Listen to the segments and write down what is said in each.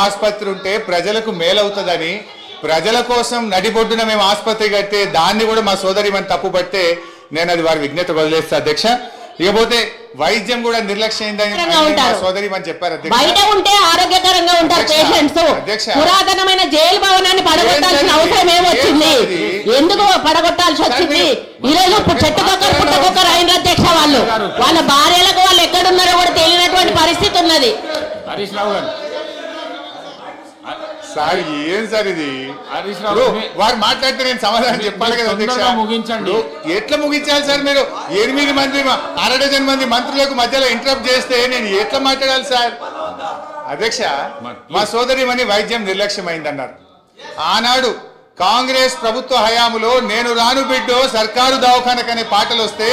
ఆసుపత్రి ఉంటే ప్రజలకు మేలవుతదని ప్రజల కోసం నడిబొడ్డున మేము ఆసుపత్రి కడితే దాన్ని కూడా మా సోదరిమని తప్పుపడితే నేను అది వారి విజ్ఞత వదిలేస్తా అధ్యక్ష. ఇకపోతే వైద్యం కూడా నిర్లక్ష్యమైందని సోదరిమని చెప్పారు అధ్యక్ష. బయట ఉంటే ఆరోగ్యకరంగా ఉంటారు పేషెంట్స్. పురాతనమైన జైలు భవనాన్ని పడగొట్టాల్సిన అవసరం ఏమొచ్చింది? ఎందుకు పడగొట్టాల్సి వచ్చింది? ఈ రోజు చెట్టుకొక్కరు పుట్టకొక్కరు అయిన అధ్యక్ష. వాళ్ళ భార్యలకు వాళ్ళు ఎక్కడున్నారో కూడా తెలియనటువంటి పరిస్థితి ఉన్నది. హరీష్ రావు గారు సార్ ఏం సార్ ఇది? వారు మాట్లాడితే నేను సమాధానం చెప్పాలి కదా అధ్యక్ష. ముగించండి. ఎట్లా ముగించాలి సార్? మీరు 8 మంది 1/2 డజన్ మంది మంత్రులకు మధ్యలో ఇంటరప్ట్ చేస్తే నేను ఎట్లా మాట్లాడాలి సార్? అధ్యక్ష, మా సోదరిమని వైద్యం నిర్లక్ష్యమైందన్నారు. ఆనాడు కాంగ్రెస్ ప్రభుత్వ హయాములో నేను రాను బిడ్డో సర్కారు దవాఖానకనే పాటలు వస్తే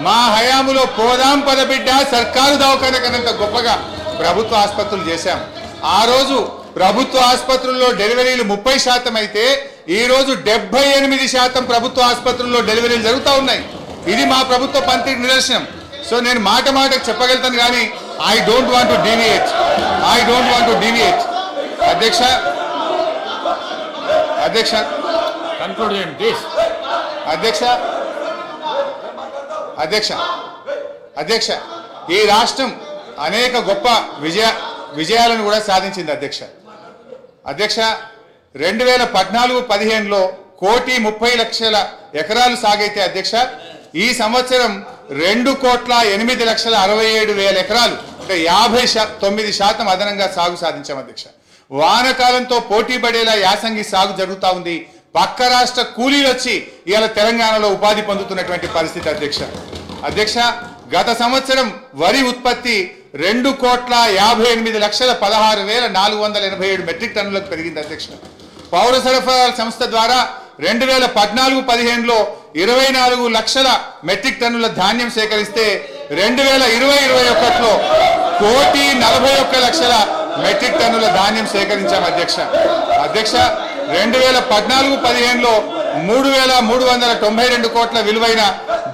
మా హయాములో పోదాం పద బిడ్డ సర్కారు దవాఖానకనంత గొప్పగా ప్రభుత్వ ఆసుపత్రులు చేశాం. ఆ రోజు ప్రభుత్వ ఆసుపత్రుల్లో డెలివరీలు 30% అయితే ఈ రోజు 78% ప్రభుత్వ ఆసుపత్రుల్లో డెలివరీలు జరుగుతూ ఉన్నాయి. ఇది మా ప్రభుత్వ పంతికి నిదర్శనం. సో నేను మాటకు చెప్పగలుగుతాను కానీ I don't want to deviate. అధ్యక్ష కన్క్లూడ్ చేయండి ప్లీజ్. అధ్యక్ష ఈ రాష్ట్రం అనేక గొప్ప విజయాలను కూడా సాధించింది అధ్యక్ష. 2014-15లో 1,30,00,000 ఎకరాలు సాగైతే అధ్యక్ష ఈ సంవత్సరం 2,08,67,000 ఎకరాలు అంటే 59% అదనంగా సాగు సాధించాం అధ్యక్ష. వానకాలంతో పోటీ పడేలా యాసంగి సాగు జరుగుతూ ఉంది. పక్క రాష్ట్ర కూలీలు వచ్చి ఇవాళ తెలంగాణలో ఉపాధి పొందుతున్నటువంటి పరిస్థితి అధ్యక్ష. గత సంవత్సరం వరి ఉత్పత్తి 2,58,16,487 మెట్రిక్ టన్నులకు పెరిగింది అధ్యక్ష. పౌర సరఫరాల సంస్థ ద్వారా 2014-15లో 24 లక్షల మెట్రిక్ టన్నుల ధాన్యం సేకరిస్తే 2020-21లో 1,41,00,000 మెట్రిక్ టన్నుల ధాన్యం సేకరించాం అధ్యక్ష. 2014-15లో 3,392 కోట్ల విలువైన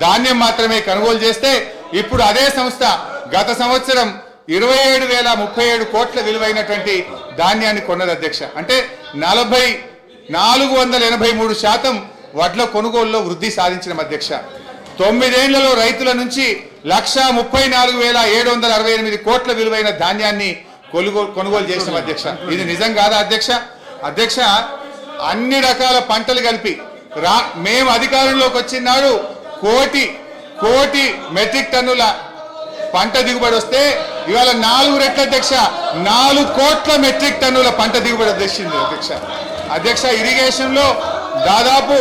ధాన్యం మాత్రమే కొనుగోలు చేస్తే ఇప్పుడు అదే సంస్థ గత సంవత్సరం 27,037 కోట్ల విలువైనటువంటి ధాన్యాన్ని కొన్నది అధ్యక్ష. అంటే 483% వడ్ల కొనుగోలులో వృద్ధి సాధించిన అధ్యక్ష. 9 ఏళ్లలో రైతుల నుంచి 1,34,768 కోట్ల విలువైన ధాన్యాన్ని కొనుగోలు చేసిన అధ్యక్ష. ఇది నిజం కాదా అధ్యక్ష? అన్ని రకాల పంటలు కలిపి మేము అధికారంలోకి వచ్చినాడు కోటి మెట్రిక్ టన్నుల పంట దిగుబడి వస్తే ఇవాళ 4 రెట్ల అధ్యక్ష 4 కోట్ల మెట్రిక్ టన్నుల పంట దిగుబడి వచ్చింది అధ్యక్ష. ఇరిగేషన్ లో దాదాపు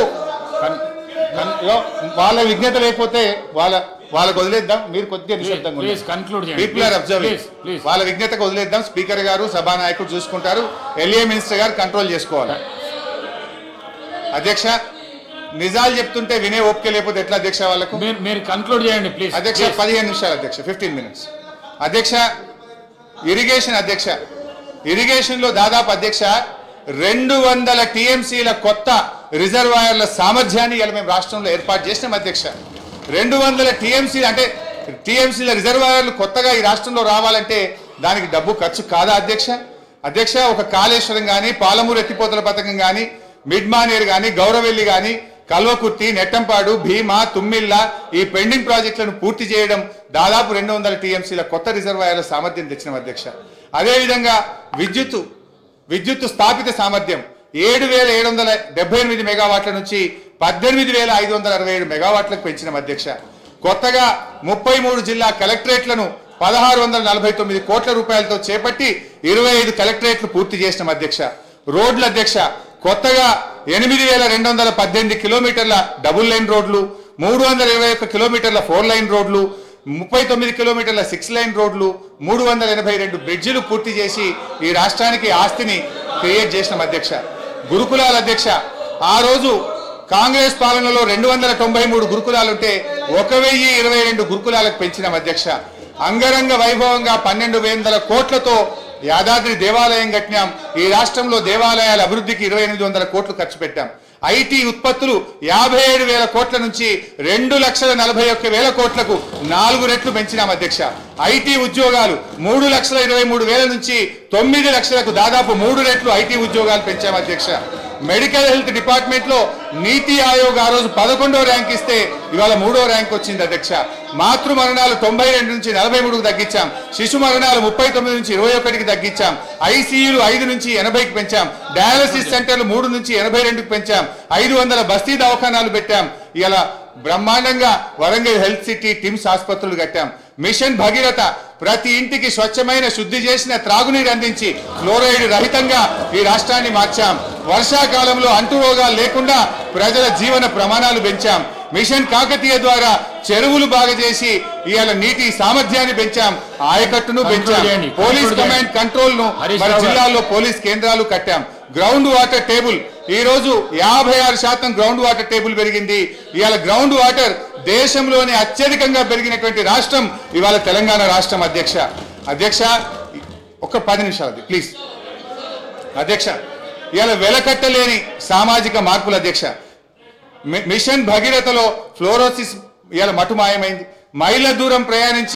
వాళ్ళ విజ్ఞత లేకపోతే వాళ్ళకు వదిలేద్దాం. మీరు కొద్దిగా వాళ్ళ విజ్ఞతకు వదిలేద్దాం. స్పీకర్ గారు సభానాయకుడు చూసుకుంటారు. ఎల్ఏ మినిస్టర్ గారు కంట్రోల్ చేసుకోవాలి అధ్యక్ష. నిజాలు చెప్తుంటే వినే ఓపిక లేకపోతే ఎట్లా అధ్యక్ష? వాళ్ళకు మీరు కంక్లూడ్ చేయండి ప్లీజ్ అధ్యక్ష. 15 నిమిషాలు అధ్యక్ష, 15 minutes అధ్యక్ష. ఇరిగేషన్ లో దాదాపు అధ్యక్ష 200 TMCల కొత్త రిజర్వాయర్ల సామర్థ్యాన్ని ఇలా మేము రాష్ట్రంలో ఏర్పాటు చేసినాం అధ్యక్ష. 200 TMC అంటే TMCల రిజర్వాయర్లు కొత్తగా ఈ రాష్ట్రంలో రావాలంటే దానికి డబ్బు ఖర్చు కాదా అధ్యక్ష? ఒక కాళేశ్వరం కానీ, పాలమూరు ఎత్తిపోతల పథకం కానీ, మిడ్మానేర్ కానీ, గౌరవెల్లి కానీ, కల్వకుర్తి, నెట్టంపాడు, భీమా, తుమ్మిళ్ళ ఈ పెండింగ్ ప్రాజెక్టులను పూర్తి చేయడం దాదాపు 200 TMCల కొత్త రిజర్వాయర్ల సామర్థ్యం తెచ్చిన అధ్యక్ష. అదేవిధంగా విద్యుత్ స్థాపిత సామర్థ్యం 7,778 మెగావాట్ల నుంచి 18,567 మెగావాట్లకు పెంచిన అధ్యక్ష. కొత్తగా 33 జిల్లా కలెక్టరేట్లను 1,649 కోట్ల రూపాయలతో చేపట్టి 25 కలెక్టరేట్లు పూర్తి చేసిన అధ్యక్ష. రోడ్ల అధ్యక్ష కొత్తగా 8,218 కిలోమీటర్ల డబుల్ లైన్ రోడ్లు, 321 కిలోమీటర్ల 4 లైన్ రోడ్లు, 39 కిలోమీటర్ల 6 లైన్ రోడ్లు, 382 బ్రిడ్జిలు పూర్తి చేసి ఈ రాష్ట్రానికి ఆస్తిని క్రియేట్ చేసిన అధ్యక్ష. గురుకులాల అధ్యక్ష ఆ రోజు కాంగ్రెస్ పాలనలో 293 గురుకులాలుంటే 1,022 గురుకులాలకు పెంచిన అధ్యక్ష. అంగరంగ వైభవంగా 1,200 కోట్లతో యాదాద్రి దేవాలయం కట్టినాం. ఈ రాష్ట్రంలో దేవాలయాల అభివృద్ధికి 2,800 కోట్లు ఖర్చు పెట్టాం. ఐటీ ఉత్పత్తులు 57,000 కోట్ల నుంచి 2,41,000 కోట్లకు 4 రెట్లు పెంచినాం అధ్యక్ష. ఐటీ ఉద్యోగాలు 3,23,000 నుంచి 9 లక్షలకు దాదాపు 3 రెట్లు ఐటీ ఉద్యోగాలు పెంచాం అధ్యక్ష. మెడికల్ హెల్త్ డిపార్ట్మెంట్ లో నీతి ఆయోగ్ ఆ రోజు 11వ ర్యాంక్ ఇస్తే ఇవాళ 3వ ర్యాంక్ వచ్చింది అధ్యక్ష. మాతృ మరణాలు 92 నుంచి 43కు తగ్గించాం. శిశు మరణాలు 39 నుంచి 21కి తగ్గించాం. ఐసీయూలు 5 నుంచి 80కి పెంచాం. డయాలసిస్ సెంటర్లు 3 నుంచి 82కి పెంచాం. 500 బస్తీ దవాఖానాలు పెట్టాం. ఇలా బ్రహ్మాండంగా వరంగల్ హెల్త్ సిటీ టిమ్స్ ఆసుపత్రులు కట్టాం. మిషన్ భగీరథ ప్రతి ఇంటికి స్వచ్ఛమైన శుద్ధి చేసిన త్రాగునీరు అందించి ఫ్లోరైడ్ రహితంగా ఈ రాష్ట్రాన్ని మార్చాం. వర్షాకాలంలో అంటురోగాలు లేకుండా ప్రజల జీవన ప్రమాణాలు పెంచాం. మిషన్ కాకతీయ ద్వారా చెరువులు బాగా చేసి ఇవాళ నీటి సామర్థ్యాన్ని పెంచాం. ఆయకట్టును పెంచాం. పోలీస్ కమాండ్ కంట్రోల్ ను మన జిల్లాల్లో పోలీస్ కేంద్రాలు కట్టాం. గ్రౌండ్ వాటర్ టేబుల్ ఈ రోజు 56% గ్రౌండ్ వాటర్ టేబుల్ పెరిగింది. ఇవాళ గ్రౌండ్ వాటర్ దేశంలోనే అత్యధికంగా పెరిగినటువంటి రాష్ట్రం ఇవాళ తెలంగాణ రాష్ట్రం అధ్యక్ష. ఒక 10 నిమిషాలు ప్లీజ్ అధ్యక్ష. ఇవాళ వెలకట్టలేని సామాజిక మార్పులు అధ్యక్ష. మిషన్ భగీరథలో ఫ్లోరోసిస్ ఇవాళ మటుమాయమైంది. మైళ్ళ దూరం ప్రయాణించి